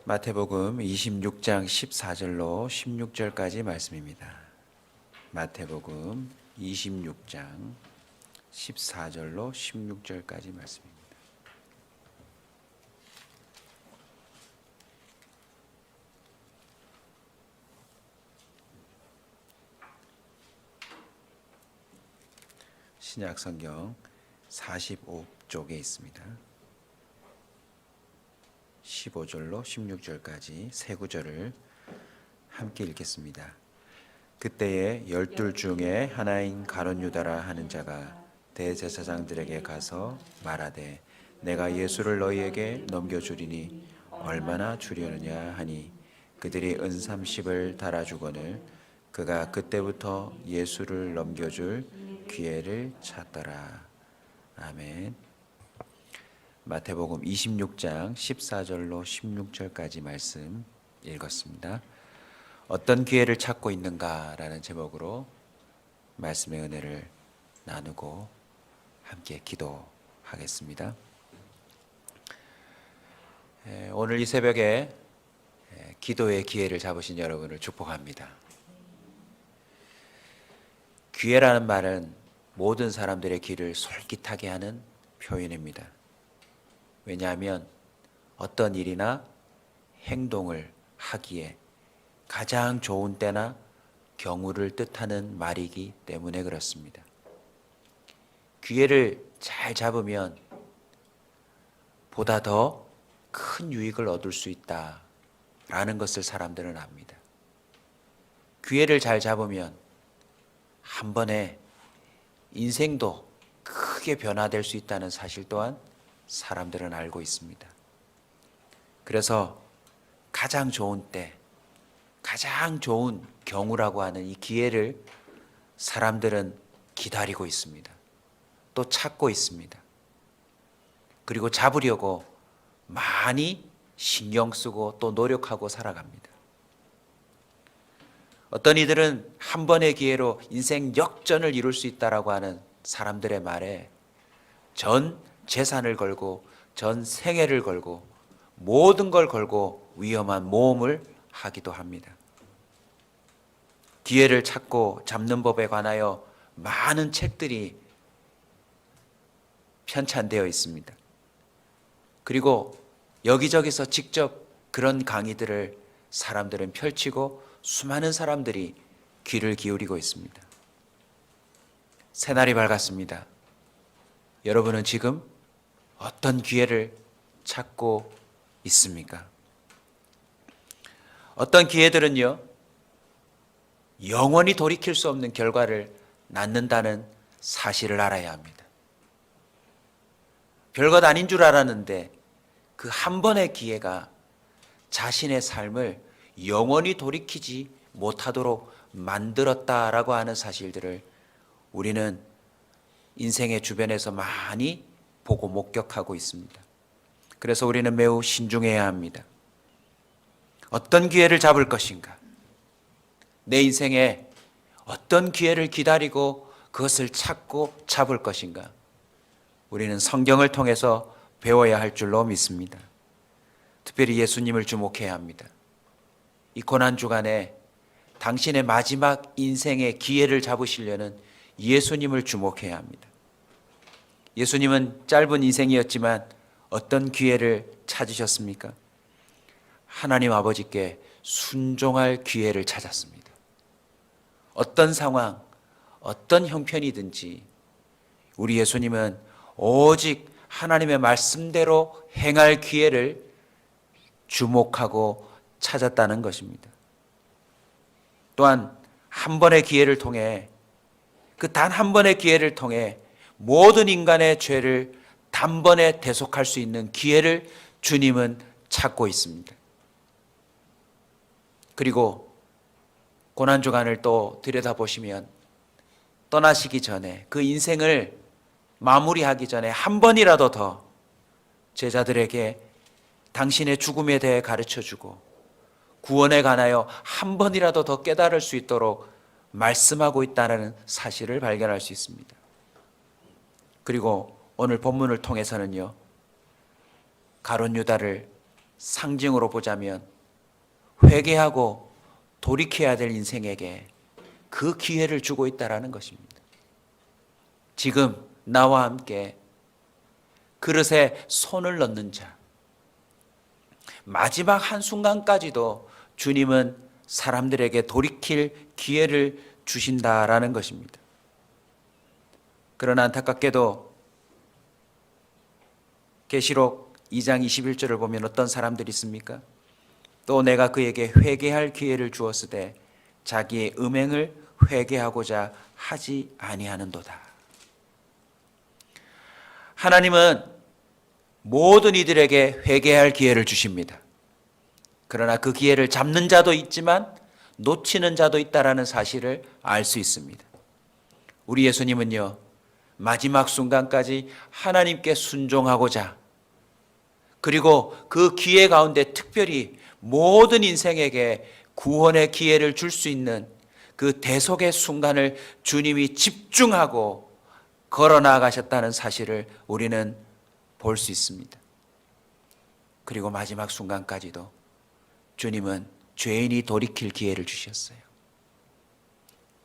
마태복음 26장 14절로 16절까지 말씀입니다. 마태복음 26장 14절로 16절까지 말씀입니다. 신약성경 45쪽에 있습니다. 15절로 16절까지 세 구절을 함께 읽겠습니다. 그때에 12 중에 하나인 가룟 유다라 하는 자가 대제사장들에게 가서 말하되 내가 예수를 너희에게 넘겨주리니 얼마나 주려느냐 하니 그들이 은 30을 달아주거늘 그가 그때부터 예수를 넘겨줄 기회를 찾더라. 아멘. 마태복음 26장 14절로 16절까지 말씀 읽었습니다. 어떤 기회를 찾고 있는가라는 제목으로 말씀의 은혜를 나누고 함께 기도하겠습니다. 오늘 이 새벽에 기도의 기회를 잡으신 여러분을 축복합니다. 기회라는 말은 모든 사람들의 길을 솔깃하게 하는 표현입니다. 왜냐하면 어떤 일이나 행동을 하기에 가장 좋은 때나 경우를 뜻하는 말이기 때문에 그렇습니다. 기회를 잘 잡으면 보다 더 큰 유익을 얻을 수 있다라는 것을 사람들은 압니다. 기회를 잘 잡으면 한 번에 인생도 크게 변화될 수 있다는 사실 또한 사람들은 알고 있습니다. 그래서 가장 좋은 때, 가장 좋은 경우라고 하는 이 기회를 사람들은 기다리고 있습니다. 또 찾고 있습니다. 그리고 잡으려고 많이 신경 쓰고 또 노력하고 살아갑니다. 어떤 이들은 한 번의 기회로 인생 역전을 이룰 수 있다라고 하는 사람들의 말에 전 재산을 걸고 전 생애를 걸고 모든 걸 걸고 위험한 모험을 하기도 합니다. 기회를 찾고 잡는 법에 관하여 많은 책들이 편찬되어 있습니다. 그리고 여기저기서 직접 그런 강의들을 사람들은 펼치고 수많은 사람들이 귀를 기울이고 있습니다. 새날이 밝았습니다. 여러분은 지금 어떤 기회를 찾고 있습니까? 어떤 기회들은요, 영원히 돌이킬 수 없는 결과를 낳는다는 사실을 알아야 합니다. 별것 아닌 줄 알았는데 그 한 번의 기회가 자신의 삶을 영원히 돌이키지 못하도록 만들었다라고 하는 사실들을 우리는 인생의 주변에서 많이 보고 목격하고 있습니다. 그래서 우리는 매우 신중해야 합니다. 어떤 기회를 잡을 것인가? 내 인생에 어떤 기회를 기다리고 그것을 찾고 잡을 것인가? 우리는 성경을 통해서 배워야 할 줄로 믿습니다. 특별히 예수님을 주목해야 합니다. 이 고난주간에 당신의 마지막 인생의 기회를 잡으시려는 예수님을 주목해야 합니다. 예수님은 짧은 인생이었지만 어떤 기회를 찾으셨습니까? 하나님 아버지께 순종할 기회를 찾았습니다. 어떤 상황, 어떤 형편이든지 우리 예수님은 오직 하나님의 말씀대로 행할 기회를 주목하고 찾았다는 것입니다. 또한 한 번의 기회를 통해 그 단 한 번의 기회를 통해 모든 인간의 죄를 단번에 대속할 수 있는 기회를 주님은 찾고 있습니다. 그리고 고난주간을 또 들여다보시면 떠나시기 전에 그 인생을 마무리하기 전에 한 번이라도 더 제자들에게 당신의 죽음에 대해 가르쳐주고 구원에 관하여 한 번이라도 더 깨달을 수 있도록 말씀하고 있다는 사실을 발견할 수 있습니다. 그리고 오늘 본문을 통해서는요, 가룟 유다를 상징으로 보자면 회개하고 돌이켜야 될 인생에게 그 기회를 주고 있다라는 것입니다. 지금 나와 함께 그릇에 손을 넣는 자, 마지막 한순간까지도 주님은 사람들에게 돌이킬 기회를 주신다라는 것입니다. 그러나 안타깝게도 계시록 2장 21절을 보면 어떤 사람들이 있습니까? 또 내가 그에게 회개할 기회를 주었으되 자기의 음행을 회개하고자 하지 아니하는도다. 하나님은 모든 이들에게 회개할 기회를 주십니다. 그러나 그 기회를 잡는 자도 있지만 놓치는 자도 있다라는 사실을 알 수 있습니다. 우리 예수님은요, 마지막 순간까지 하나님께 순종하고자, 그리고 그 기회 가운데 특별히 모든 인생에게 구원의 기회를 줄 수 있는 그 대속의 순간을 주님이 집중하고 걸어 나가셨다는 사실을 우리는 볼 수 있습니다. 그리고 마지막 순간까지도 주님은 죄인이 돌이킬 기회를 주셨어요.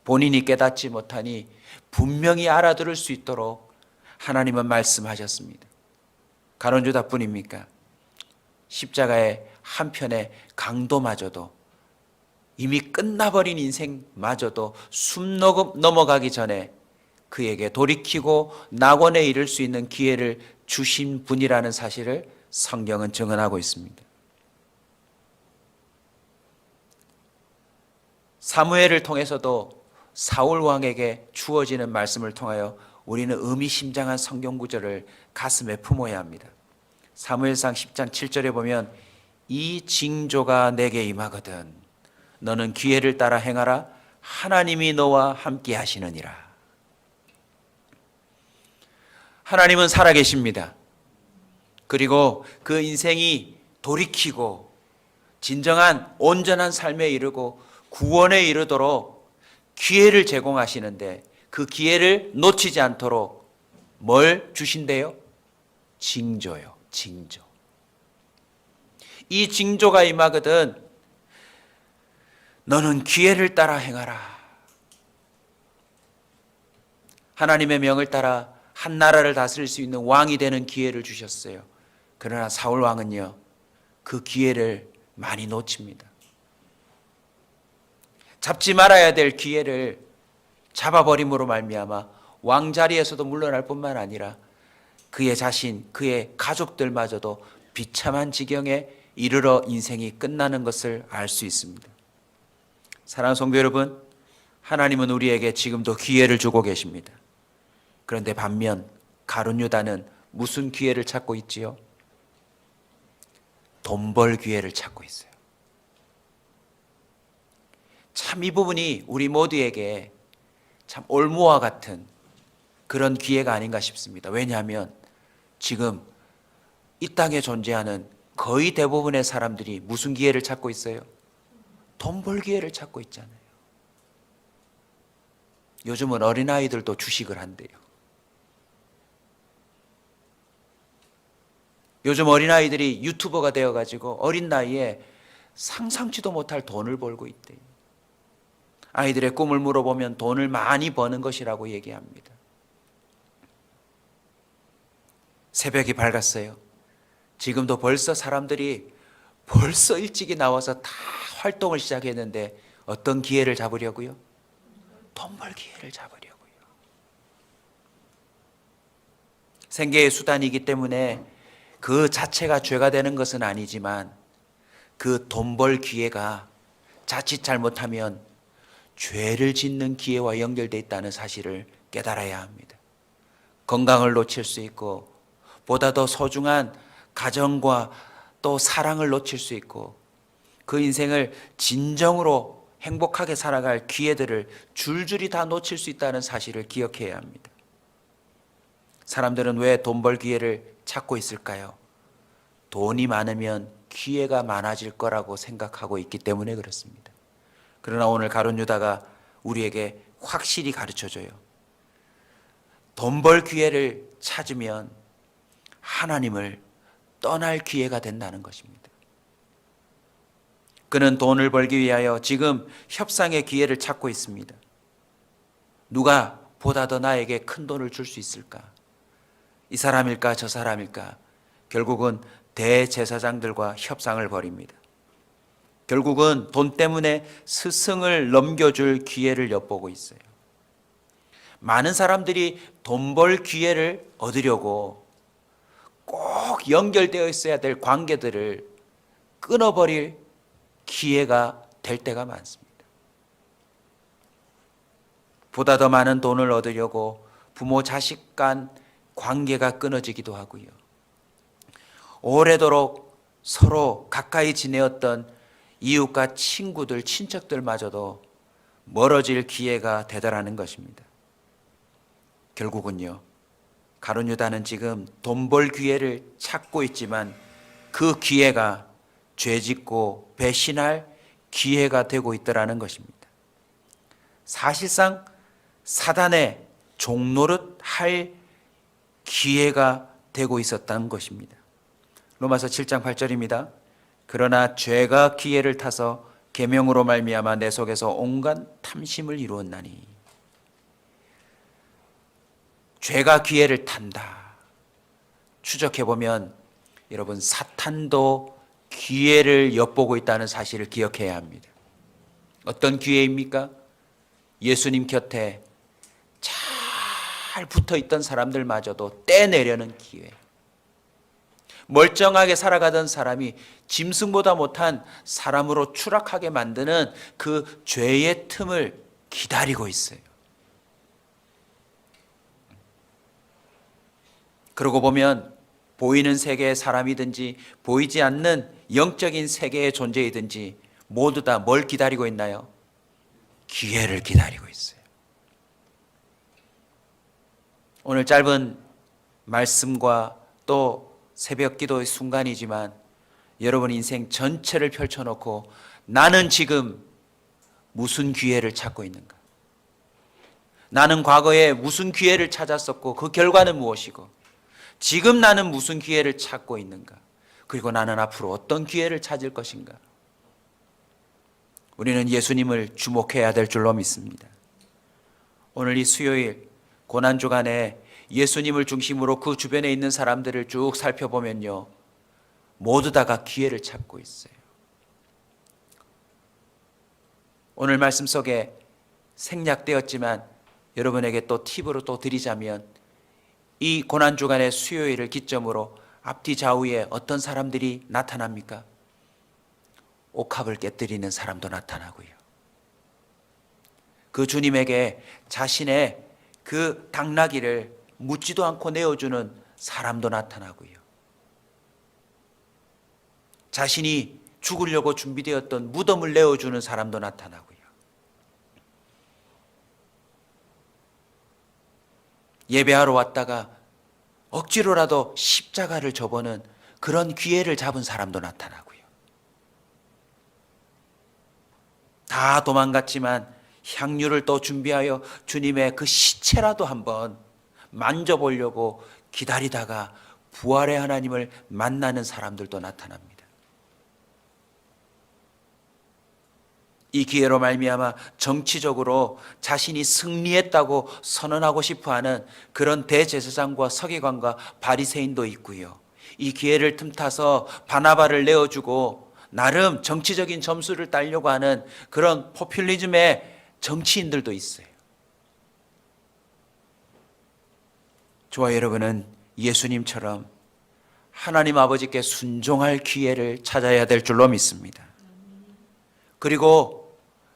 본인이 깨닫지 못하니 분명히 알아들을 수 있도록 하나님은 말씀하셨습니다. 가론유다뿐입니까? 십자가의 한편의 강도마저도, 이미 끝나버린 인생마저도 숨 넘어가기 전에 그에게 돌이키고 낙원에 이를 수 있는 기회를 주신 분이라는 사실을 성경은 증언하고 있습니다. 사무엘을 통해서도 사울 왕에게 주어지는 말씀을 통하여 우리는 의미심장한 성경 구절을 가슴에 품어야 합니다. 사무엘상 10장 7절에 보면 이 징조가 내게 임하거든 너는 기회를 따라 행하라 하나님이 너와 함께 하시느니라. 하나님은 살아계십니다. 그리고 그 인생이 돌이키고 진정한 온전한 삶에 이르고 구원에 이르도록 기회를 제공하시는데 그 기회를 놓치지 않도록 뭘 주신대요? 징조요. 징조. 이 징조가 임하거든 너는 기회를 따라 행하라. 하나님의 명을 따라 한 나라를 다스릴 수 있는 왕이 되는 기회를 주셨어요. 그러나 사울 왕은요, 그 기회를 많이 놓칩니다. 잡지 말아야 될 기회를 잡아버림으로 말미암아 왕자리에서도 물러날 뿐만 아니라 그의 자신, 그의 가족들마저도 비참한 지경에 이르러 인생이 끝나는 것을 알 수 있습니다. 사랑하는 성도 여러분, 하나님은 우리에게 지금도 기회를 주고 계십니다. 그런데 반면 가룟유다는 무슨 기회를 찾고 있지요? 돈 벌 기회를 찾고 있어요. 참 이 부분이 우리 모두에게 참 올무와 같은 그런 기회가 아닌가 싶습니다. 왜냐하면 지금 이 땅에 존재하는 거의 대부분의 사람들이 무슨 기회를 찾고 있어요? 돈 벌 기회를 찾고 있잖아요. 요즘은 어린아이들도 주식을 한대요. 요즘 어린아이들이 유튜버가 되어가지고 어린 나이에 상상치도 못할 돈을 벌고 있대요. 아이들의 꿈을 물어보면 돈을 많이 버는 것이라고 얘기합니다. 새벽이 밝았어요. 지금도 벌써 사람들이 벌써 일찍이 나와서 다 활동을 시작했는데 어떤 기회를 잡으려고요? 돈 벌 기회를 잡으려고요. 생계의 수단이기 때문에 그 자체가 죄가 되는 것은 아니지만 그 돈 벌 기회가 자칫 잘못하면 죄를 짓는 기회와 연결되어 있다는 사실을 깨달아야 합니다. 건강을 놓칠 수 있고 보다 더 소중한 가정과 또 사랑을 놓칠 수 있고 그 인생을 진정으로 행복하게 살아갈 기회들을 줄줄이 다 놓칠 수 있다는 사실을 기억해야 합니다. 사람들은 왜 돈 벌 기회를 찾고 있을까요? 돈이 많으면 기회가 많아질 거라고 생각하고 있기 때문에 그렇습니다. 그러나 오늘 가룟유다가 우리에게 확실히 가르쳐줘요. 돈 벌 기회를 찾으면 하나님을 떠날 기회가 된다는 것입니다. 그는 돈을 벌기 위하여 지금 협상의 기회를 찾고 있습니다. 누가 보다 더 나에게 큰 돈을 줄 수 있을까? 이 사람일까 저 사람일까? 결국은 대제사장들과 협상을 벌입니다. 결국은 돈 때문에 스승을 넘겨줄 기회를 엿보고 있어요. 많은 사람들이 돈 벌 기회를 얻으려고 꼭 연결되어 있어야 될 관계들을 끊어버릴 기회가 될 때가 많습니다. 보다 더 많은 돈을 얻으려고 부모 자식 간 관계가 끊어지기도 하고요. 오래도록 서로 가까이 지내었던 이웃과 친구들, 친척들마저도 멀어질 기회가 되더라는 것입니다. 결국은요, 가룟 유다는 지금 돈 벌 기회를 찾고 있지만 그 기회가 죄짓고 배신할 기회가 되고 있더라는 것입니다. 사실상 사단의 종노릇 할 기회가 되고 있었다는 것입니다. 로마서 7장 8절입니다. 그러나 죄가 기회를 타서 계명으로 말미암아 내 속에서 온갖 탐심을 이루었나니. 죄가 기회를 탄다. 추적해보면 여러분, 사탄도 기회를 엿보고 있다는 사실을 기억해야 합니다. 어떤 기회입니까? 예수님 곁에 잘 붙어있던 사람들마저도 떼내려는 기회. 멀쩡하게 살아가던 사람이 짐승보다 못한 사람으로 추락하게 만드는 그 죄의 틈을 기다리고 있어요. 그러고 보면 보이는 세계의 사람이든지 보이지 않는 영적인 세계의 존재이든지 모두 다 뭘 기다리고 있나요? 기회를 기다리고 있어요. 오늘 짧은 말씀과 또 새벽 기도의 순간이지만 여러분 인생 전체를 펼쳐놓고 나는 지금 무슨 기회를 찾고 있는가? 나는 과거에 무슨 기회를 찾았었고 그 결과는 무엇이고 지금 나는 무슨 기회를 찾고 있는가? 그리고 나는 앞으로 어떤 기회를 찾을 것인가? 우리는 예수님을 주목해야 될 줄로 믿습니다. 오늘 이 수요일 고난주간에 예수님을 중심으로 그 주변에 있는 사람들을 쭉 살펴보면요, 모두 다가 기회를 찾고 있어요. 오늘 말씀 속에 생략되었지만 여러분에게 또 팁으로 또 드리자면 이 고난주간의 수요일을 기점으로 앞뒤 좌우에 어떤 사람들이 나타납니까? 옥합을 깨뜨리는 사람도 나타나고요. 그 주님에게 자신의 그 당나귀를 묻지도 않고 내어주는 사람도 나타나고요. 자신이 죽으려고 준비되었던 무덤을 내어주는 사람도 나타나고요. 예배하러 왔다가 억지로라도 십자가를 져보는 그런 기회를 잡은 사람도 나타나고요. 다 도망갔지만 향유를 또 준비하여 주님의 그 시체라도 한번 만져보려고 기다리다가 부활의 하나님을 만나는 사람들도 나타납니다. 이 기회로 말미암아 정치적으로 자신이 승리했다고 선언하고 싶어하는 그런 대제사장과 서기관과 바리새인도 있고요. 이 기회를 틈타서 바나바를 내어주고 나름 정치적인 점수를 따려고 하는 그런 포퓰리즘의 정치인들도 있어요. 저와 여러분은 예수님처럼 하나님 아버지께 순종할 기회를 찾아야 될 줄로 믿습니다. 그리고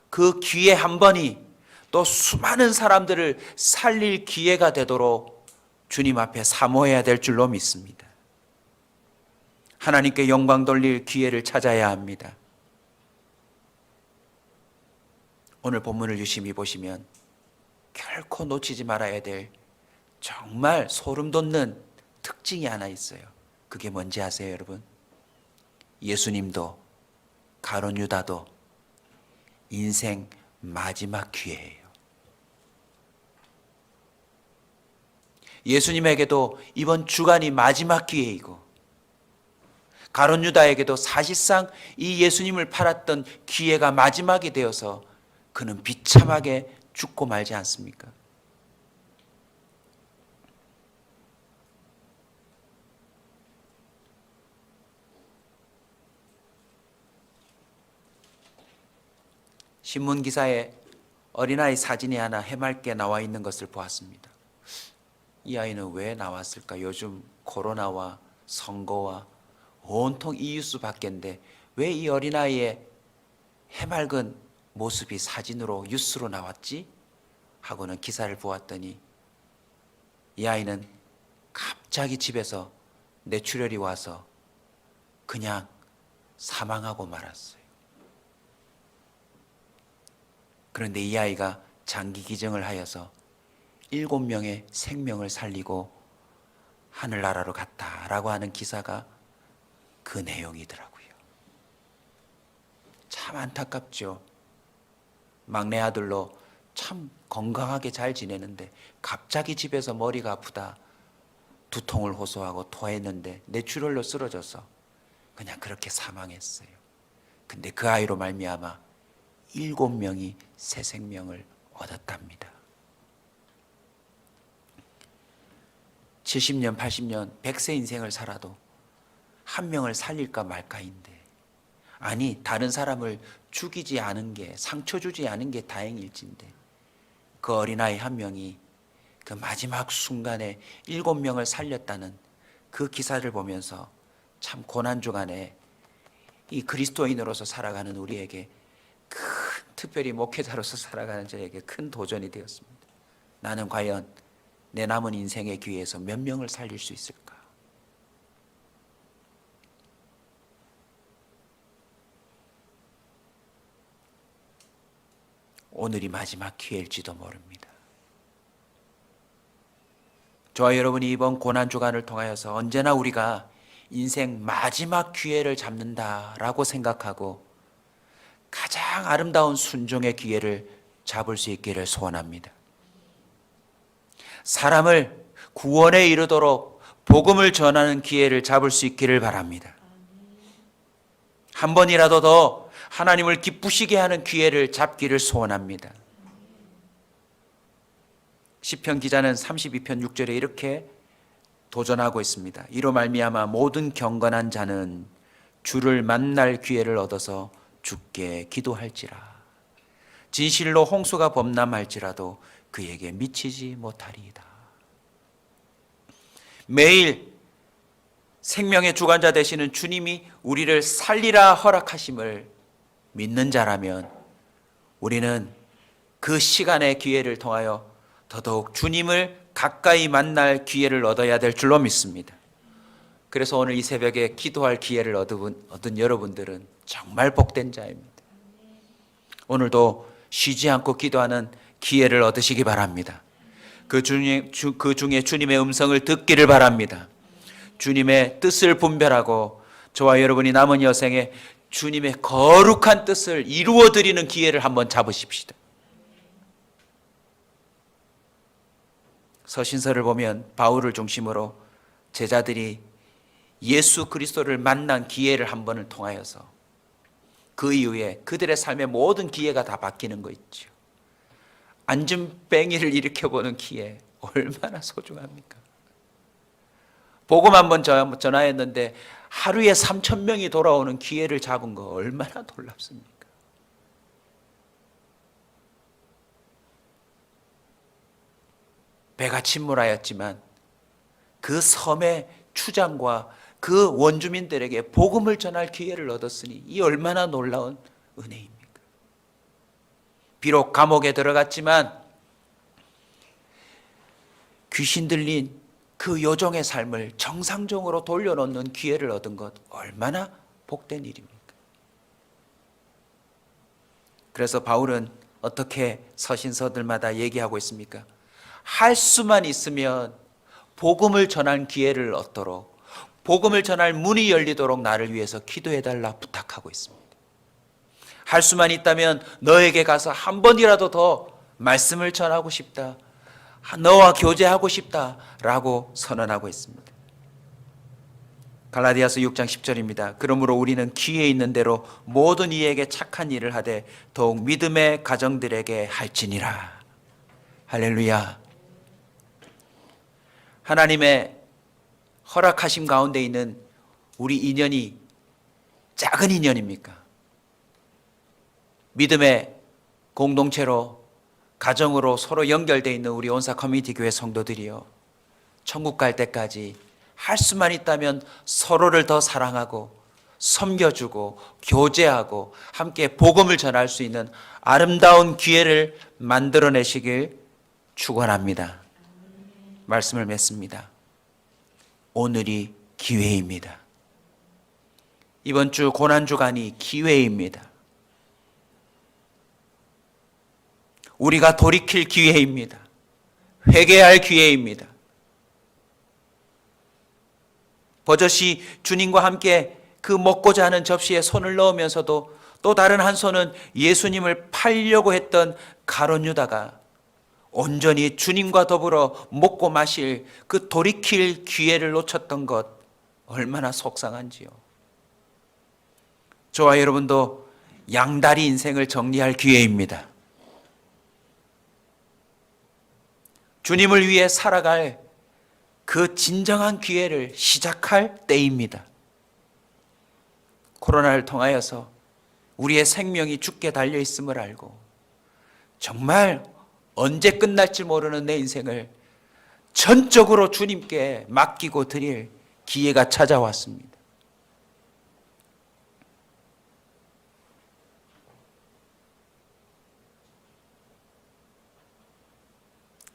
그 기회 한 번이 또 수많은 사람들을 살릴 기회가 되도록 주님 앞에 사모해야 될 줄로 믿습니다. 하나님께 영광 돌릴 기회를 찾아야 합니다. 오늘 본문을 유심히 보시면 결코 놓치지 말아야 될 정말 소름 돋는 특징이 하나 있어요. 그게 뭔지 아세요, 여러분? 예수님도 가룟 유다도 인생 마지막 기회예요. 예수님에게도 이번 주간이 마지막 기회이고 가룟 유다에게도 사실상 이 예수님을 팔았던 기회가 마지막이 되어서 그는 비참하게 죽고 말지 않습니까? 신문 기사에 어린아이 사진이 하나 해맑게 나와 있는 것을 보았습니다. 이 아이는 왜 나왔을까? 요즘 코로나와 선거와 온통 이 뉴스 밖인데 왜 이 어린아이의 해맑은 모습이 사진으로 뉴스로 나왔지? 하고는 기사를 보았더니 이 아이는 갑자기 집에서 뇌출혈이 와서 그냥 사망하고 말았어요. 그런데 이 아이가 장기 기증을 하여서 7명의 생명을 살리고 하늘나라로 갔다라고 하는 기사가 그 내용이더라고요. 참 안타깝죠. 막내 아들로 참 건강하게 잘 지내는데 갑자기 집에서 머리가 아프다, 두통을 호소하고 토했는데 뇌출혈로 쓰러져서 그냥 그렇게 사망했어요. 근데 그 아이로 말미암아 7명이 새 생명을 얻었답니다. 70년, 80년, 100세 인생을 살아도 한 명을 살릴까 말까인데, 아니 다른 사람을 죽이지 않은 게, 상처 주지 않은 게 다행일진데 그 어린아이 한 명이 그 마지막 순간에 7명을 살렸다는 그 기사를 보면서 참 고난주간에 이 그리스도인으로서 살아가는 우리에게 특별히 목회자로서 살아가는 저에게 큰 도전이 되었습니다. 나는 과연 내 남은 인생의 기회에서 몇 명을 살릴 수 있을까? 오늘이 마지막 기회일지도 모릅니다. 저와 여러분이 이번 고난주간을 통하여서 언제나 우리가 인생 마지막 기회를 잡는다라고 생각하고 가장 아름다운 순종의 기회를 잡을 수 있기를 소원합니다. 사람을 구원에 이르도록 복음을 전하는 기회를 잡을 수 있기를 바랍니다. 한 번이라도 더 하나님을 기쁘시게 하는 기회를 잡기를 소원합니다. 시편 기자는 32편 6절에 이렇게 도전하고 있습니다. 이로 말미암아 모든 경건한 자는 주를 만날 기회를 얻어서 주께 기도할지라. 진실로 홍수가 범람할지라도 그에게 미치지 못하리이다. 매일 생명의 주관자 되시는 주님이 우리를 살리라 허락하심을 믿는 자라면 우리는 그 시간의 기회를 통하여 더더욱 주님을 가까이 만날 기회를 얻어야 될 줄로 믿습니다. 그래서 오늘 이 새벽에 기도할 기회를 얻은 여러분들은 정말 복된 자입니다. 오늘도 쉬지 않고 기도하는 기회를 얻으시기 바랍니다. 그 중에 주님의 음성을 듣기를 바랍니다. 주님의 뜻을 분별하고 저와 여러분이 남은 여생에 주님의 거룩한 뜻을 이루어드리는 기회를 한번 잡으십시다. 서신서를 보면 바울을 중심으로 제자들이 예수 그리스도를 만난 기회를 한 번을 통하여서 그 이후에 그들의 삶의 모든 기회가 다 바뀌는 거 있죠. 안전뱅이를 일으켜보는 기회 얼마나 소중합니까? 복음 한번 전하였는데 하루에 3,000명이 돌아오는 기회를 잡은 거 얼마나 놀랍습니까? 배가 침몰하였지만 그 섬의 추장과 그 원주민들에게 복음을 전할 기회를 얻었으니 이 얼마나 놀라운 은혜입니까? 비록 감옥에 들어갔지만 귀신 들린 그 요정의 삶을 정상적으로 돌려놓는 기회를 얻은 것 얼마나 복된 일입니까? 그래서 바울은 어떻게 서신서들마다 얘기하고 있습니까? 할 수만 있으면 복음을 전할 기회를 얻도록, 복음을 전할 문이 열리도록 나를 위해서 기도해달라 부탁하고 있습니다. 할 수만 있다면 너에게 가서 한 번이라도 더 말씀을 전하고 싶다, 너와 교제하고 싶다라고 선언하고 있습니다. 갈라디아서 6장 10절입니다. 그러므로 우리는 귀에 있는 대로 모든 이에게 착한 일을 하되 더욱 믿음의 가정들에게 할지니라. 할렐루야. 하나님의 허락하심 가운데 있는 우리 인연이 작은 인연입니까? 믿음의 공동체로 가정으로 서로 연결되어 있는 우리 온사 커뮤니티 교회 성도들이요, 천국 갈 때까지 할 수만 있다면 서로를 더 사랑하고 섬겨주고 교제하고 함께 복음을 전할 수 있는 아름다운 기회를 만들어내시길 축원합니다. 말씀을 맺습니다. 오늘이 기회입니다. 이번 주 고난주간이 기회입니다. 우리가 돌이킬 기회입니다. 회개할 기회입니다. 버젓이 주님과 함께 그 먹고자 하는 접시에 손을 넣으면서도 또 다른 한 손은 예수님을 팔려고 했던 가룟 유다가 온전히 주님과 더불어 먹고 마실 그 돌이킬 기회를 놓쳤던 것, 얼마나 속상한지요. 저와 여러분도 양다리 인생을 정리할 기회입니다. 주님을 위해 살아갈 그 진정한 기회를 시작할 때입니다. 코로나를 통하여서 우리의 생명이 죽게 달려 있음을 알고 정말 언제 끝날지 모르는 내 인생을 전적으로 주님께 맡기고 드릴 기회가 찾아왔습니다.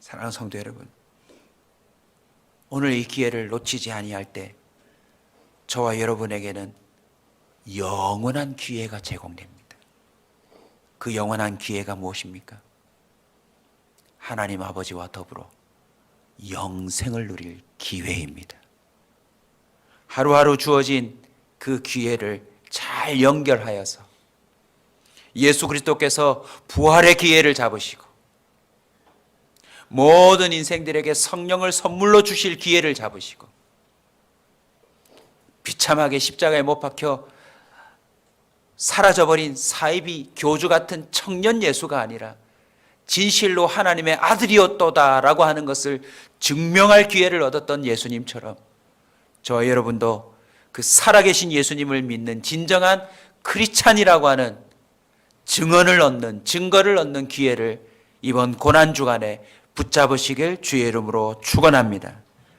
사랑하는 성도 여러분, 오늘 이 기회를 놓치지 아니할 때 저와 여러분에게는 영원한 기회가 제공됩니다. 그 영원한 기회가 무엇입니까? 하나님 아버지와 더불어 영생을 누릴 기회입니다. 하루하루 주어진 그 기회를 잘 연결하여서 예수 그리스도께서 부활의 기회를 잡으시고 모든 인생들에게 성령을 선물로 주실 기회를 잡으시고 비참하게 십자가에 못 박혀 사라져버린 사이비 교주 같은 청년 예수가 아니라 진실로 하나님의 아들이었도다라고 하는 것을 증명할 기회를 얻었던 예수님처럼 저와 여러분도 그 살아계신 예수님을 믿는 진정한 크리스찬이라고 하는 증언을 얻는, 증거를 얻는 기회를 이번 고난주간에 붙잡으시길 주의 이름으로 축원합니다.